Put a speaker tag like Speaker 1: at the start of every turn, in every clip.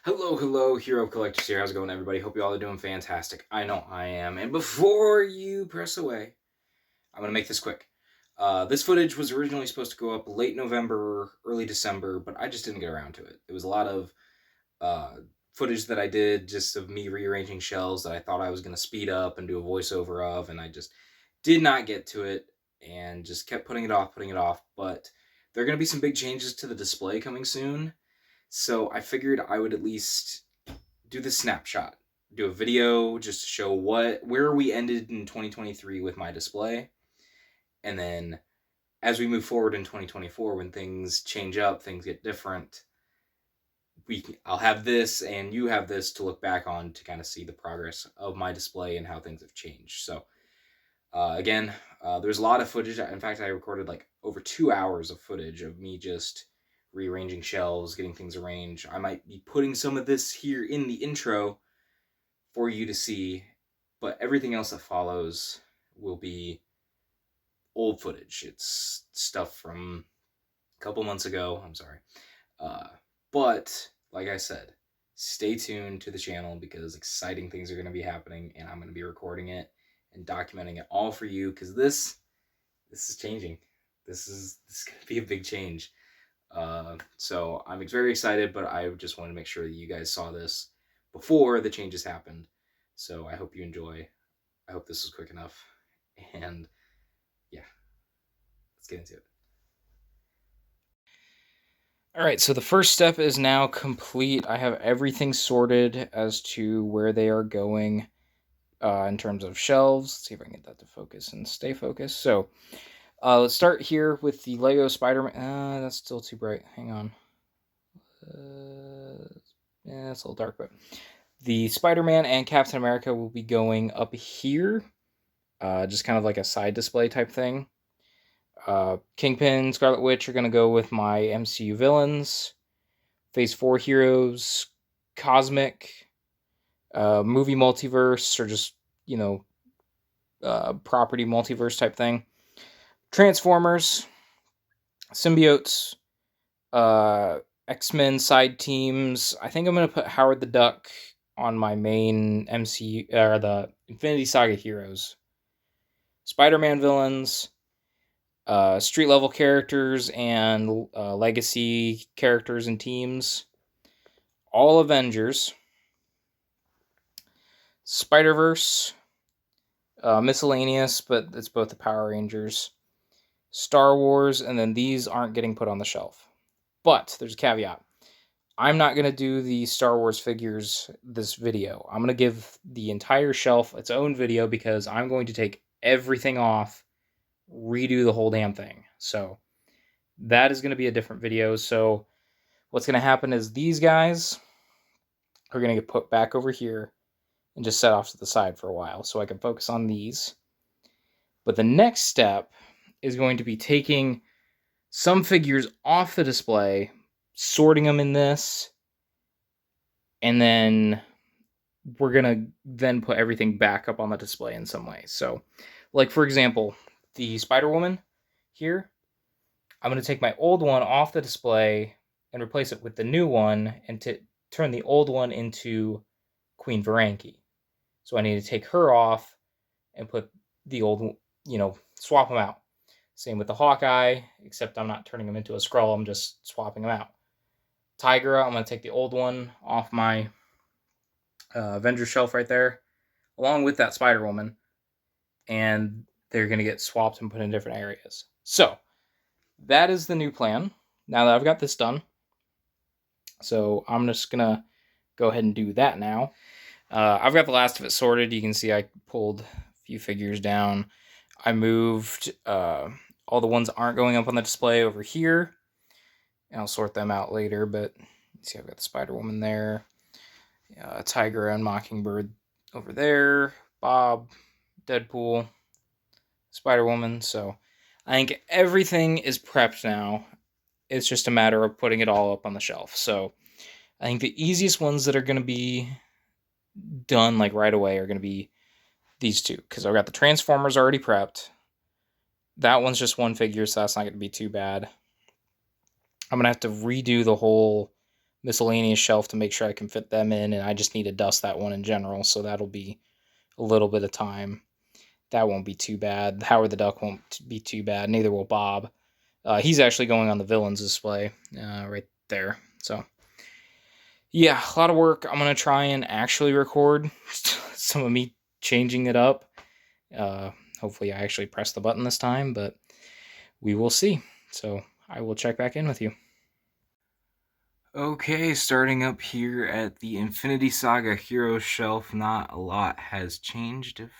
Speaker 1: Hello, Hero Collectors here. How's it going, everybody? Hope you all are doing fantastic. I know I am. And before you press away, I'm going to make this quick. This footage was originally supposed to go up late November, early December, but I just didn't get around to it. It was a lot of uh, footage that I did just of me rearranging shelves that I thought I was going to speed up and do a voiceover of, and I just did not get to it and just kept putting it off. But there are going to be some big changes to the display coming soon. So I figured I would at least do the snapshot, do a video just to show where we ended in 2023 with my display, and then as we move forward in 2024, when things change up, things get different. I'll have this, and you have this to look back on to kind of see the progress of my display and how things have changed. So again, there's a lot of footage. In fact, I recorded like over 2 hours of footage of me just rearranging shelves, getting things arranged. I might be putting some of this here in the intro for you to see, but everything else that follows will be old footage. It's stuff from a couple months ago. I'm sorry. But like I said, stay tuned to the channel because exciting things are going to be happening, and I'm going to be recording it and documenting it all for you because this is changing. This is going to be a big change. So I'm very excited, but I just wanted to make sure that you guys saw this before the changes happened. So I hope you enjoy. I hope this was quick enough. And yeah, let's get into it. All right, so the first step is now complete. I have everything sorted as to where they are going in terms of shelves. Let's see if I can get that to focus and stay focused. So let's start here with the Lego Spider-Man. That's still too bright. Hang on. Yeah, it's a little dark, but the Spider-Man and Captain America will be going up here. Just kind of like a side display type thing. Kingpin, Scarlet Witch are going to go with my MCU villains. Phase 4 heroes, Cosmic, movie multiverse, or just, property multiverse type thing. Transformers, symbiotes, X-Men side teams. I think I'm going to put Howard the Duck on my main MCU, or the Infinity Saga heroes. Spider-Man villains, street level characters, and legacy characters and teams. All Avengers. Spider-Verse, miscellaneous, but it's both the Power Rangers. Star Wars, and then these aren't getting put on the shelf. But there's a caveat. I'm not going to do the Star Wars figures this video. I'm going to give the entire shelf its own video because I'm going to take everything off, redo the whole damn thing. So that is going to be a different video. So what's going to happen is these guys are going to get put back over here and just set off to the side for a while so I can focus on these. But the next step is going to be taking some figures off the display, sorting them in this, and then we're going to then put everything back up on the display in some way. So, like for example, the Spider-Woman here, I'm going to take my old one off the display and replace it with the new one and to turn the old one into Queen Varanki. So I need to take her off and put the old, swap them out. Same with the Hawkeye, except I'm not turning him into a Skrull, I'm just swapping them out. Tigra, I'm going to take the old one off my Avengers shelf right there, along with that Spider-Woman, and they're going to get swapped and put in different areas. So, that is the new plan. Now that I've got this done, so I'm just going to go ahead and do that now. I've got the last of it sorted. You can see I pulled a few figures down. I moved all the ones that aren't going up on the display over here. And I'll sort them out later, but you see I've got the Spider-Woman there. Tiger and Mockingbird over there. Bob, Deadpool, Spider-Woman. So I think everything is prepped now. It's just a matter of putting it all up on the shelf. So I think the easiest ones that are going to be done like right away are going to be these two, because I've got the Transformers already prepped. That one's just one figure, so that's not going to be too bad. I'm going to have to redo the whole miscellaneous shelf to make sure I can fit them in, and I just need to dust that one in general, so that'll be a little bit of time. That won't be too bad. Howard the Duck won't be too bad. Neither will Bob. He's actually going on the villains display right there. So, yeah, a lot of work. I'm going to try and actually record some of me changing it up. Hopefully I actually press the button this time, but we will see. So I will check back in with you. Okay, starting up here at the Infinity Saga Hero Shelf, not a lot has changed if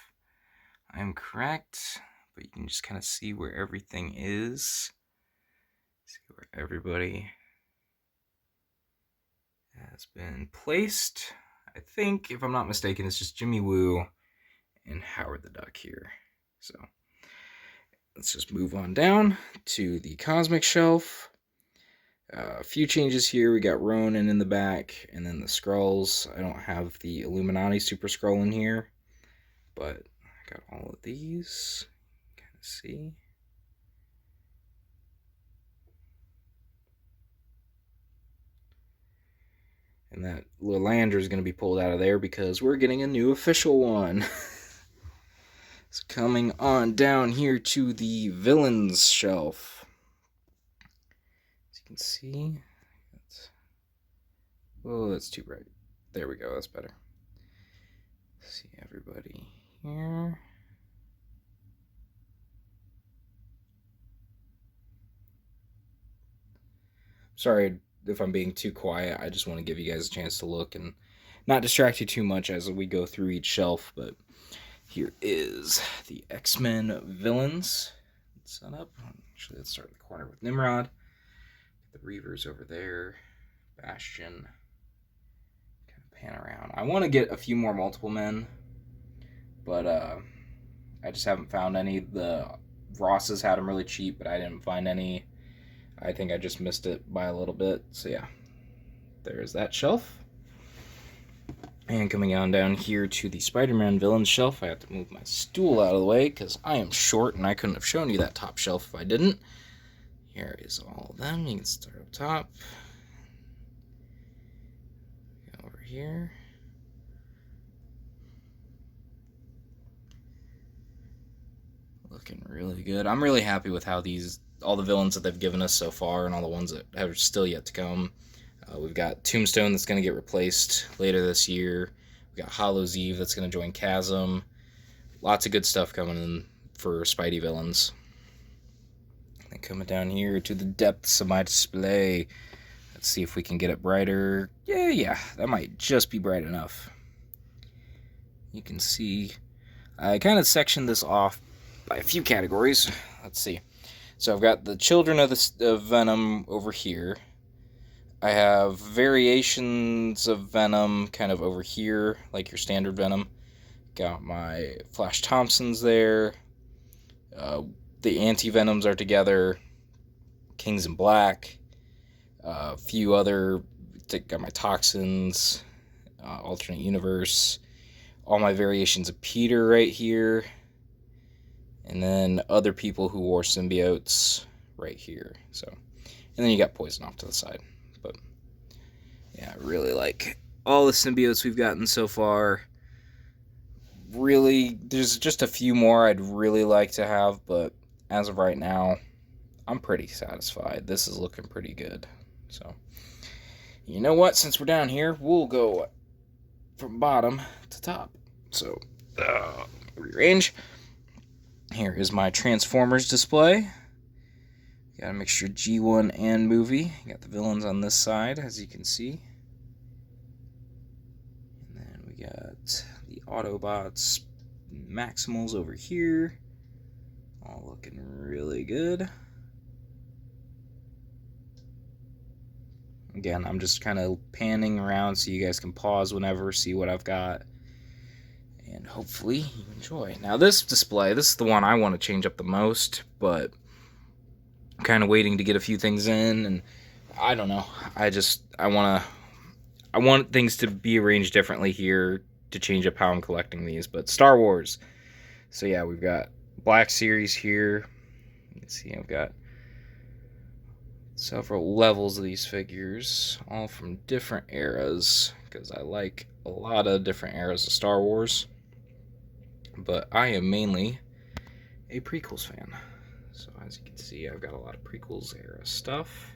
Speaker 1: I'm correct, but you can just kind of see where everything is. See where everybody has been placed. I think, if I'm not mistaken, it's just Jimmy Woo and Howard the Duck here. So let's just move on down to the Cosmic Shelf. A few changes here. We got Ronan in the back, and then the Skrulls. I don't have the Illuminati Super Skrull in here, but I got all of these. Kind of see. And that Lilandra is going to be pulled out of there because we're getting a new official one. It's coming on down here to the Villains Shelf. As you can see, oh, that's too bright. There we go, that's better. See everybody here. Sorry if I'm being too quiet. I just want to give you guys a chance to look and not distract you too much as we go through each shelf. But here is the X-Men villains set up. Actually, let's start in the corner with Nimrod. The Reavers over there. Bastion. Kind of pan around. I want to get a few more multiple men, but I just haven't found any. The Rosses had them really cheap, but I didn't find any. I think I just missed it by a little bit. So yeah, there's that shelf. And coming on down here to the Spider-Man villains shelf, I have to move my stool out of the way because I am short and I couldn't have shown you that top shelf if I didn't. Here is all of them. You can start up top. Go over here. Looking really good. I'm really happy with how all the villains that they've given us so far and all the ones that have still yet to come. We've got Tombstone that's going to get replaced later this year. We've got Hollow's Eve that's going to join Chasm. Lots of good stuff coming in for Spidey villains. And coming down here to the depths of my display. Let's see if we can get it brighter. Yeah, that might just be bright enough. You can see I kind of sectioned this off by a few categories. Let's see. So I've got the Children of Venom over here. I have variations of Venom kind of over here, like your standard Venom. Got my Flash Thompsons there. The anti-Venoms are together. Kings in Black. A few other, got my Toxins. Alternate Universe. All my variations of Peter right here. And then other people who wore symbiotes right here. So, and then you got Poison off to the side. But yeah, I really like all the symbiotes we've gotten so far. Really, there's just a few more I'd really like to have, but as of right now, I'm pretty satisfied. This is looking pretty good. So, you know what? Since we're down here, we'll go from bottom to top. So, rearrange. Here is my Transformers display. Got a mixture of G1 and movie. Got the villains on this side, as you can see. And then we got the Autobots, Maximals over here. All looking really good. Again, I'm just kind of panning around so you guys can pause whenever, see what I've got. And hopefully you enjoy. Now this display, this is the one I want to change up the most, but I'm kind of waiting to get a few things in, and I don't know. I want things to be arranged differently here to change up how I'm collecting these. But Star Wars. So yeah, we've got Black Series here. You can see I've got several levels of these figures, all from different eras, because I like a lot of different eras of Star Wars. But I am mainly a prequels fan. So as you can see, I've got a lot of prequels era stuff.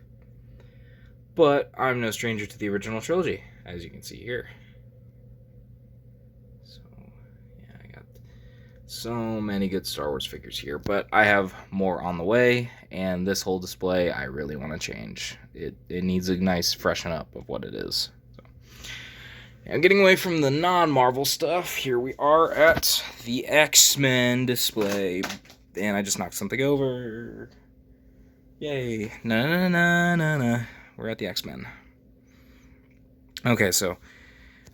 Speaker 1: But I'm no stranger to the original trilogy, as you can see here. So, yeah, I got so many good Star Wars figures here, but I have more on the way, and this whole display I really want to change. It needs a nice freshen up of what it is. So, yeah, getting away from the non-Marvel stuff, here we are at the X-Men display, and I just knocked something over. Yay. Na. We're at the X-Men. Okay, so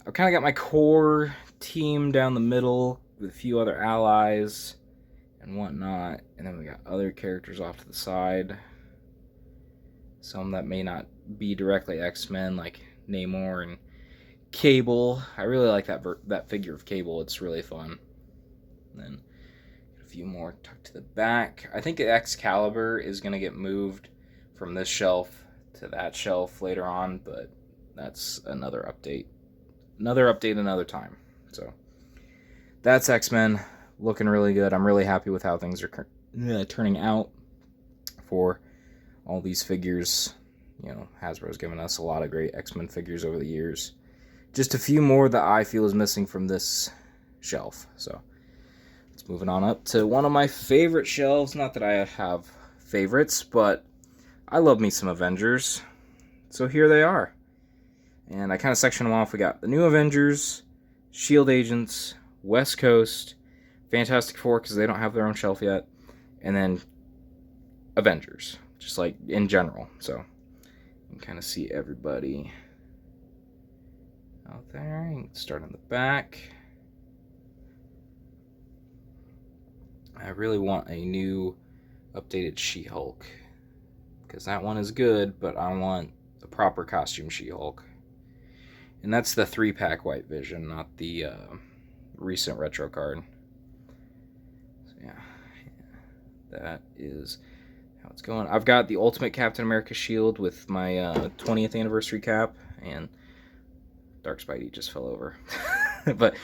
Speaker 1: I've kind of got my core team down the middle with a few other allies and whatnot. And then we got other characters off to the side. Some that may not be directly X-Men, like Namor and Cable. I really like that figure of Cable. It's really fun. And then a few more tucked to the back. I think Excalibur is going to get moved from this shelf to that shelf later on, but that's another update. Another update another time. So that's X-Men, looking really good. I'm really happy with how things are turning out for all these figures. You know, Hasbro's given us a lot of great X-Men figures over the years. Just a few more that I feel is missing from this shelf. So let's move on up to one of my favorite shelves. Not that I have favorites, but I love me some Avengers. So here they are. And I kind of section them off. We got the new Avengers, S.H.I.E.L.D. agents, West Coast, Fantastic Four, because they don't have their own shelf yet, and then Avengers, just like in general. So you can kind of see everybody out there. You can start on the back. I really want a new updated She-Hulk, because that one is good, but I want the proper costume She-Hulk. And that's the 3-pack White Vision, not the recent retro card. So yeah, that is how it's going. I've got the Ultimate Captain America shield with my 20th anniversary cap, and Dark Spidey just fell over. But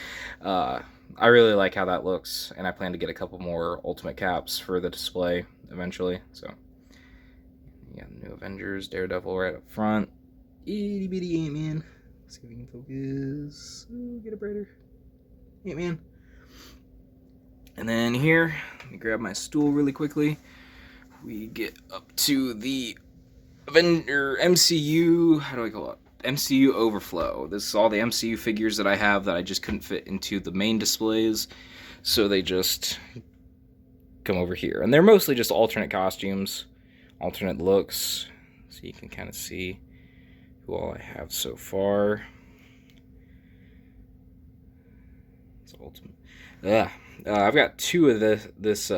Speaker 1: I really like how that looks, and I plan to get a couple more Ultimate Caps for the display eventually. So you got the new Avengers, Daredevil right up front. Itty bitty Ant-Man. See if we can focus. Ooh, get it brighter. Ant-Man. And then here, let me grab my stool really quickly. We get up to the MCU, how do I call it? MCU Overflow. This is all the MCU figures that I have that I just couldn't fit into the main displays, so they just come over here. And they're mostly just alternate costumes, alternate looks, so you can kind of see who all I have so far. It's ultimate. I've got two of this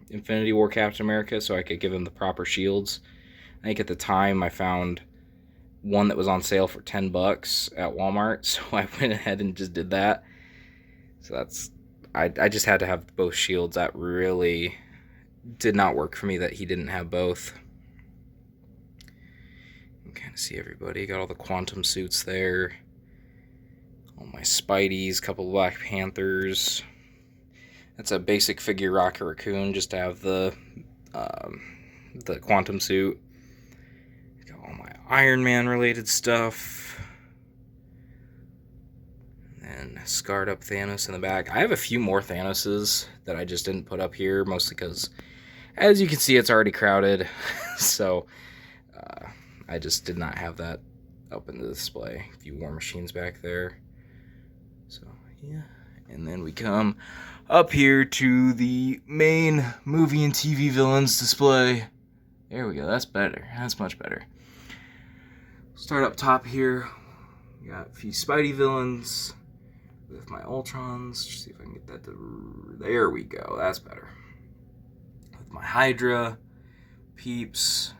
Speaker 1: Infinity War Captain America, so I could give him the proper shields. I think at the time I found one that was on sale for $10 at Walmart, so I went ahead and just did that. So that's I just had to have both shields. That really did not work for me that he didn't have both. You can kind of see everybody. Got all the quantum suits there. All my Spideys, couple of Black Panthers. That's a basic figure Rocket Raccoon, just to have the quantum suit. Got all my Iron Man related stuff. And scarred up Thanos in the back. I have a few more Thanoses that I just didn't put up here, mostly because, as you can see, it's already crowded. So I just did not have that up in the display. A few War Machines back there. So yeah, and then we come up here to the main movie and TV villains display. There we go. That's better. That's much better. Start up top here. We got a few Spidey villains with my Ultrons. Just see if I can get that to... There we go. That's better. With my Hydra, Peeps.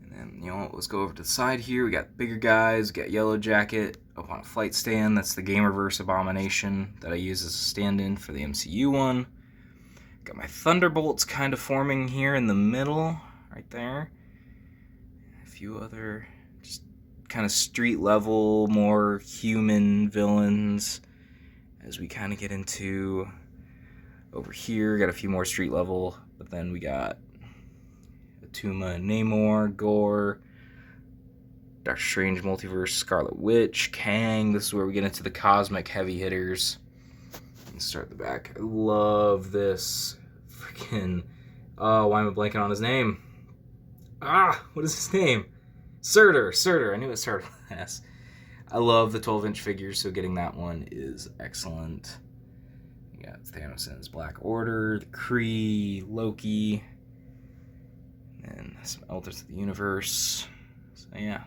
Speaker 1: And then, you know, let's go over to the side here. We got bigger guys. We got Yellow Jacket up on a flight stand. That's the Gamerverse Abomination that I use as a stand-in for the MCU one. Got my Thunderbolts kind of forming here in the middle, right there. few other just kind of street level, more human villains as we kind of get into over here. Got a few more street level, but then we got Atuma, Namor, Gore, Doctor Strange, Multiverse, Scarlet Witch, Kang. This is where we get into the cosmic heavy hitters. Let's start at the back. I love this freaking... Oh, why am I blanking on his name? What is his name? Surtur. I knew it started with S. I love the 12-inch figures, so getting that one is excellent. You got Thanos and his Black Order, the Kree, Loki, and some Elders of the Universe. So yeah,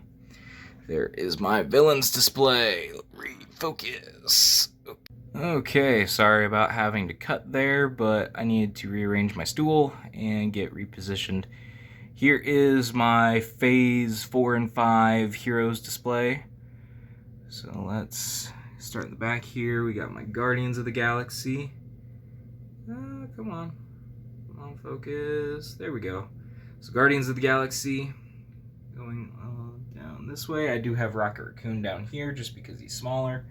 Speaker 1: there is my villains display. Refocus. Okay, sorry about having to cut there, but I needed to rearrange my stool and get repositioned. Here is my Phase 4 and 5 Heroes display. So let's start in the back here. We got my Guardians of the Galaxy. Come on, focus. There we go. So Guardians of the Galaxy, going down this way. I do have Rocket Raccoon down here just because he's smaller.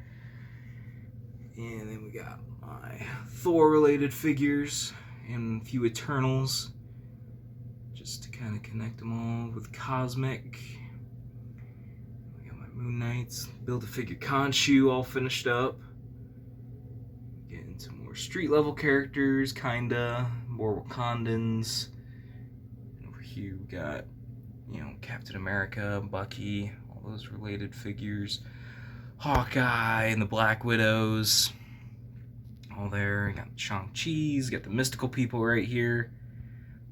Speaker 1: And then we got my Thor-related figures and a few Eternals, just to kind of connect them all with Cosmic. We got my Moon Knights, Build-A-Figure Khonshu all finished up. Get into more street-level characters, kinda, more Wakandans. And over here we got, Captain America, Bucky, all those related figures. Hawkeye and the Black Widows, all there. You got Shang-Chi's, got the mystical people right here,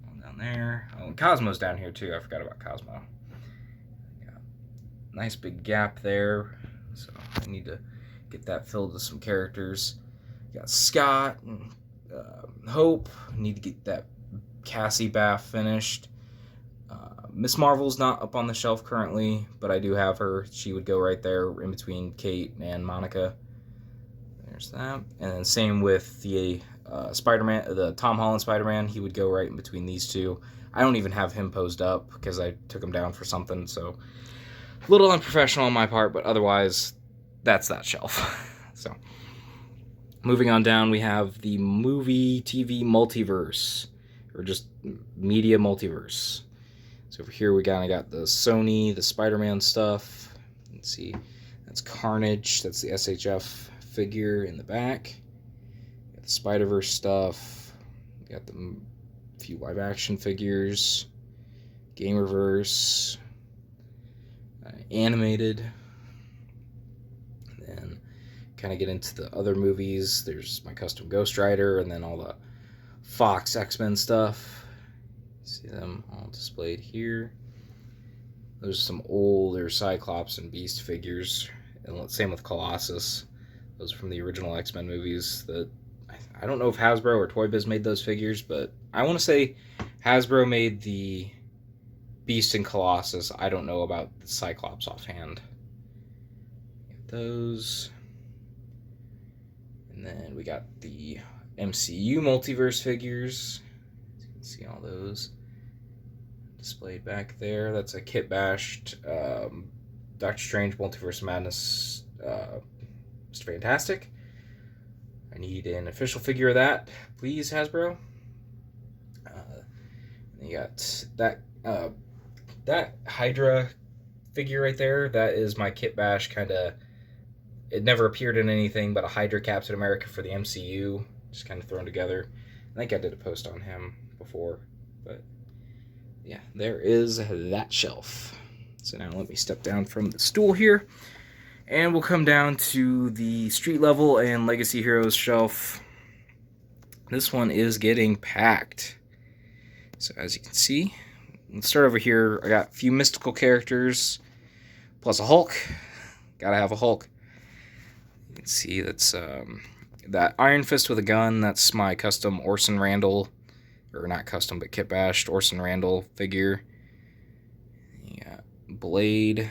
Speaker 1: all down there. Oh, and Cosmo's down here too. I forgot about Cosmo. Got a nice big gap there, so I need to get that filled with some characters. Got Scott and Hope. I need to get that Cassie Bath finished. Miss Marvel's not up on the shelf currently, but I do have her. She would go right there in between Kate and Monica. There's that. And then same with the Spider-Man, the Tom Holland Spider-Man. He would go right in between these two. I don't even have him posed up because I took him down for something, so a little unprofessional on my part, but otherwise, that's that shelf. So, moving on down, we have the movie TV multiverse, or just media multiverse. So over here we got the Sony, the Spider-Man stuff. Let's see, that's Carnage. That's the SHF figure in the back. Got the Spider-Verse stuff. We got the few live-action figures. Gamerverse. Animated. And then kind of get into the other movies. There's my custom Ghost Rider, and then all the Fox X-Men stuff. See them all displayed here. Those are some older Cyclops and Beast figures, and same with Colossus. Those are from the original X-Men movies. That I don't know if Hasbro or Toy Biz made those figures, but I want to say Hasbro made the Beast and Colossus. I don't know about the Cyclops offhand. Got those, and then we got the MCU multiverse figures. You can see all those displayed back there. That's a kit bashed Doctor Strange Multiverse of Madness Mr. Fantastic. I need an official figure of that, please, Hasbro. You got that Hydra figure right there. That is my kit bash kind of. It never appeared in anything but a Hydra Captain America for the MCU, just kind of thrown together. I think I did a post on him before, but yeah, there is that shelf. So now let me step down from the stool here, and we'll come down to the street level and Legacy Heroes shelf. This one is getting packed. So as you can see, let's start over here. I got a few mystical characters, plus a Hulk. Gotta have a Hulk. You can see that's that Iron Fist with a gun. That's my custom Orson Randall. Or not custom, but kit bashed Orson Randall figure. You got Blade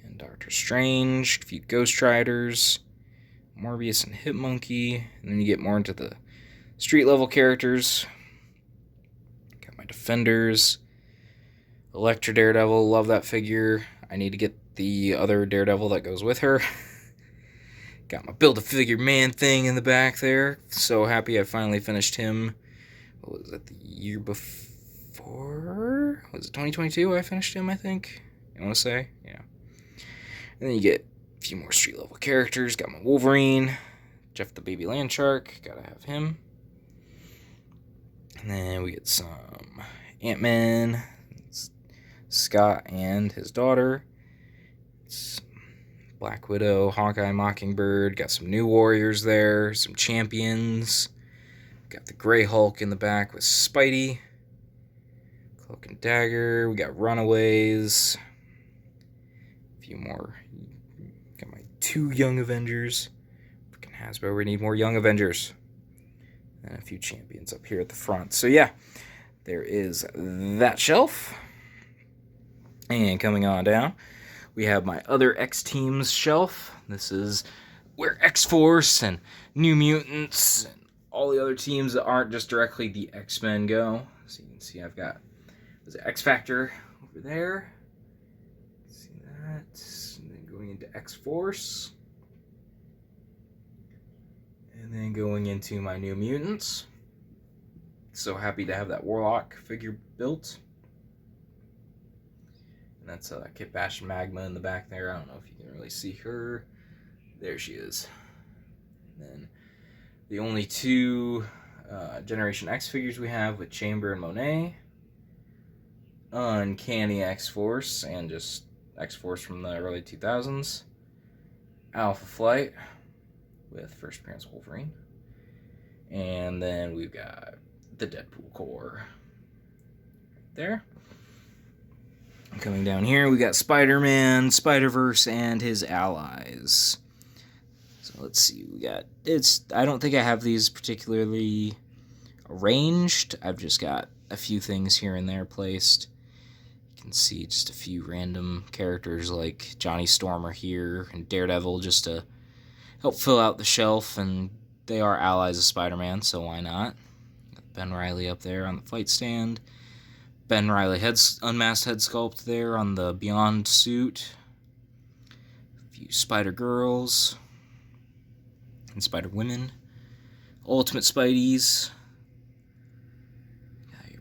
Speaker 1: and Doctor Strange, a few Ghost Riders, Morbius and Hitmonkey, and then you get more into the street level characters. Got my Defenders, Elektra Daredevil, love that figure. I need to get the other Daredevil that goes with her. Got my Build-A-Figure Man thing in the back there. So happy I finally finished him. What was it, the year before? Was it 2022 I finished him, I think? I want to say? Yeah. And then you get a few more street-level characters. Got my Wolverine. Jeff the Baby Land Shark. Gotta have him. And then we get some Ant-Man. Scott and his daughter. It's Black Widow, Hawkeye, Mockingbird. Got some new warriors there, some champions. Got the Grey Hulk in the back with Spidey. Cloak and Dagger. We got Runaways. A few more. Got my 2 Young Avengers. Freaking Hasbro, we need more Young Avengers. And a few champions up here at the front. So yeah, there is that shelf. And coming on down, we have my other X-Teams shelf. This is where X-Force and New Mutants and all the other teams that aren't just directly the X-Men go. So you can see I've got X-Factor over there. See that? And then going into X-Force. And then going into my New Mutants. So happy to have that Warlock figure built. And that's Kit Bash and Magma in the back there. I don't know if you can really see her. There she is. And then the only 2 Generation X figures we have with Chamber and Monet. Uncanny X-Force and just X-Force from the early 2000s. Alpha Flight with first appearance Wolverine. And then we've got the Deadpool Corps right there. Coming down here, we got Spider-Man, Spider-Verse, and his allies. So let's see, we got, I don't think I have these particularly arranged. I've just got a few things here and there placed. You can see just a few random characters like Johnny Stormer here and Daredevil just to help fill out the shelf, and they are allies of Spider-Man, so why not? Got Ben Reilly up there on the fight stand. Ben Reilly unmasked head sculpt there on the Beyond suit. A few Spider-Girls and Spider-Women. Ultimate Spideys.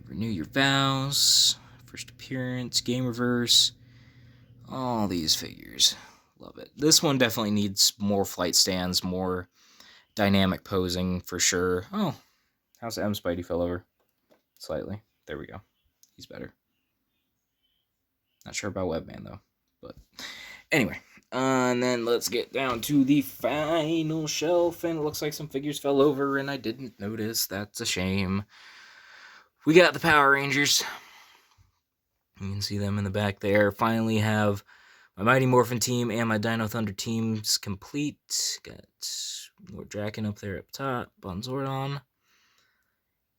Speaker 1: Renew Your Vows. First appearance. Game Reverse. All these figures. Love it. This one definitely needs more flight stands, more dynamic posing for sure. Oh, House of M Spidey fell over slightly. There we go. He's better. Not sure about Webman, though. But anyway. And then let's get down to the final shelf. And it looks like some figures fell over and I didn't notice. That's a shame. We got the Power Rangers. You can see them in the back there. Finally have my Mighty Morphin team and my Dino Thunder teams complete. Got Lord Draken up there up top. Bon Zordon.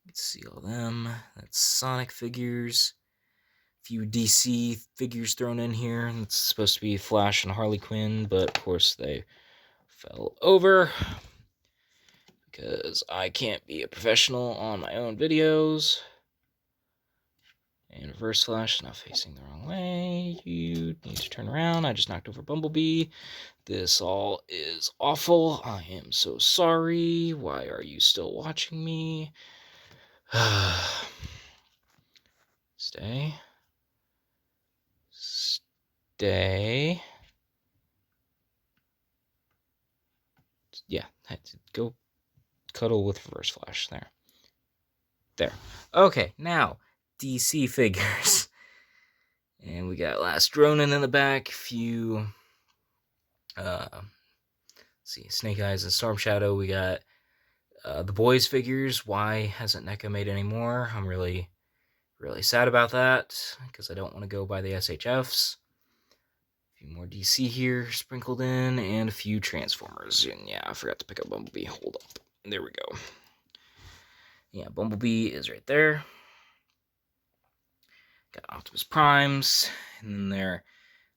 Speaker 1: You can see all them. That's Sonic figures. A few DC figures thrown in here. It's supposed to be Flash and Harley Quinn, but of course they fell over because I can't be a professional on my own videos. And Reverse Flash, now facing the wrong way. You need to turn around. I just knocked over Bumblebee. This all is awful. I am so sorry. Why are you still watching me? Stay. Stay. Yeah, go cuddle with Reverse Flash. There. Okay, now, DC figures. And we got Last Ronin in the back. Few, see, Snake Eyes and Storm Shadow. We got the boys figures. Why hasn't NECA made any more? I'm really sad about that because I don't want to go by the SHFs. A few more DC here sprinkled in and a few Transformers. And yeah, I forgot to pick up Bumblebee. Hold up. There we go. Yeah, Bumblebee is right there. Got Optimus Primes. And then there,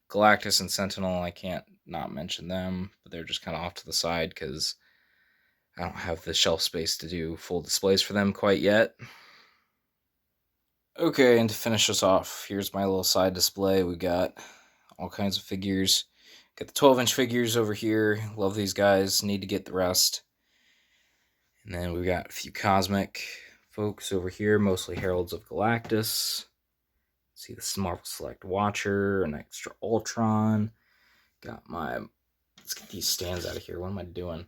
Speaker 1: Galactus and Sentinel. I can't not mention them, but they're just kind of off to the side because I don't have the shelf space to do full displays for them quite yet. Okay, and to finish us off, here's my little side display. We got all kinds of figures. Got the 12-inch figures over here. Love these guys. Need to get the rest. And then we've got a few cosmic folks over here, mostly Heralds of Galactus. See the Marvel Select Watcher, an extra Ultron. Got my... Let's get these stands out of here. What am I doing?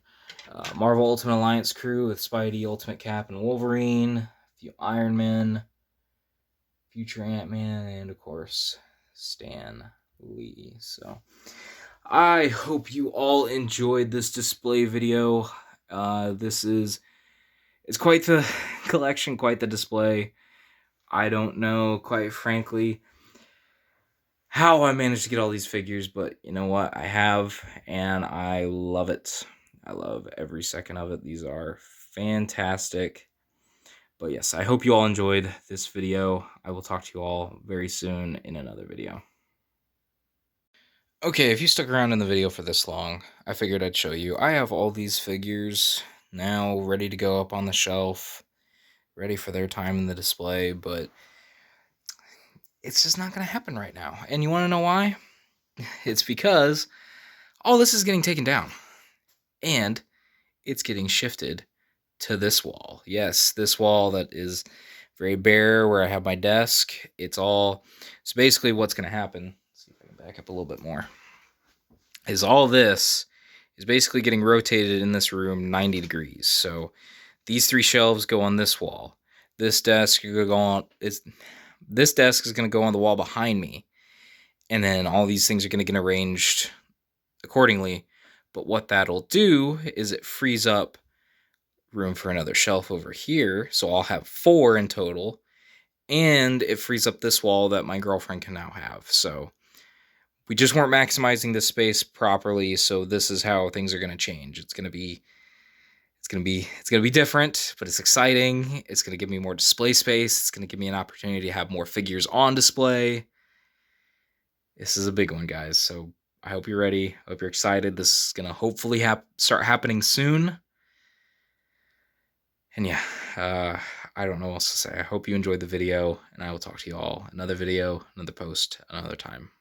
Speaker 1: Marvel Ultimate Alliance crew with Spidey, Ultimate Cap, and Wolverine. A few Iron Men. Future Ant-Man, and of course, Stan Lee. So, I hope you all enjoyed this display video. It's quite the collection, quite the display. I don't know, quite frankly, how I managed to get all these figures, but you know what? I have, and I love it. I love every second of it. These are fantastic. But yes, I hope you all enjoyed this video. I will talk to you all very soon in another video. Okay, if you stuck around in the video for this long, I figured I'd show you. I have all these figures now ready to go up on the shelf, ready for their time in the display, but it's just not going to happen right now. And you want to know why? It's because all this is getting taken down, and it's getting shifted to this wall. Yes, this wall that is very bare where I have my desk. So basically what's going to happen, let's see if I can back up a little bit more, is all this is basically getting rotated in this room 90 degrees. So these 3 shelves go on this wall. This desk is going to go on the wall behind me. And then all these things are going to get arranged accordingly. But what that'll do is it frees up room for another shelf over here, so I'll have 4 in total, and it frees up this wall that my girlfriend can now have. So we just weren't maximizing this space properly, so this is how things are going to change. It's going to be different, but it's exciting. It's going to give me more display space. It's going to give me an opportunity to have more figures on display. This is a big one, guys, so I hope you're ready. I hope you're excited. This is going to hopefully start happening soon. And yeah, I don't know what else to say. I hope you enjoyed the video, and I will talk to you all another video, another post, another time.